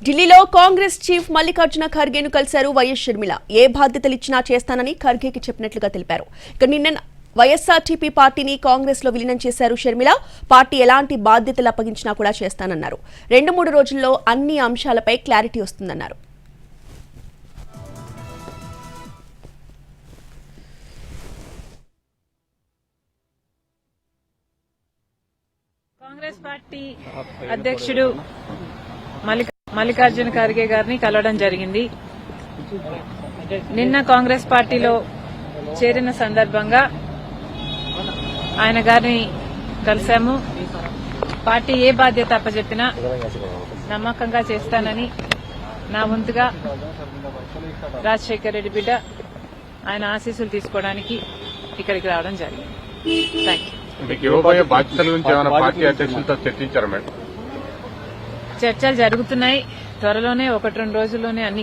ఢిల్లీలో కాంగ్రెస్ చీఫ్ మల్లికార్జున ఖర్గేను కలిశారు వైఎస్ షర్మిల. ఏ బాధ్యతలు ఇచ్చినా చేస్తానని ఖర్గేకి చెప్పినట్లుగా తెలిపారు. ఇక నిన్న వైఎస్ఆర్టీపీ పార్టీని కాంగ్రెస్ లో విలీనం చేశారు షర్మిల. పార్టీ ఎలాంటి బాధ్యతలు అప్పగించినా కూడా చేస్తానన్నారు. 2-3 రోజుల్లో అన్ని అంశాలపై క్లారిటీ వస్తుందన్నారు. కాంగ్రెస్ పార్టీ అధ్యక్షుడు మల్లికార్జున ఖర్గే గారిని కలవడం జరిగింది. నిన్న కాంగ్రెస్ పార్టీలో చేరిన సందర్భంగా ఆయన గారిని కలిశాము. పార్టీ ఏ బాధ్యత అప్పచెప్పినా నమ్మకంగా చేస్తానని నా వంతుగా రాజశేఖర రెడ్డి బిడ్డ ఆయన ఆశీస్సులు తీసుకోవడానికి ఇక్కడికి రావడం జరిగింది. Thank you. మీకు ఇవ్వబోయే బాధ్యతల గురించి ఏమైనా పార్టీ అధ్యక్షులతో చర్చించారా మేడం? చర్చలు జరుగుతున్నాయి. త్వరలోనే 1-2 రోజుల్లోనే అన్ని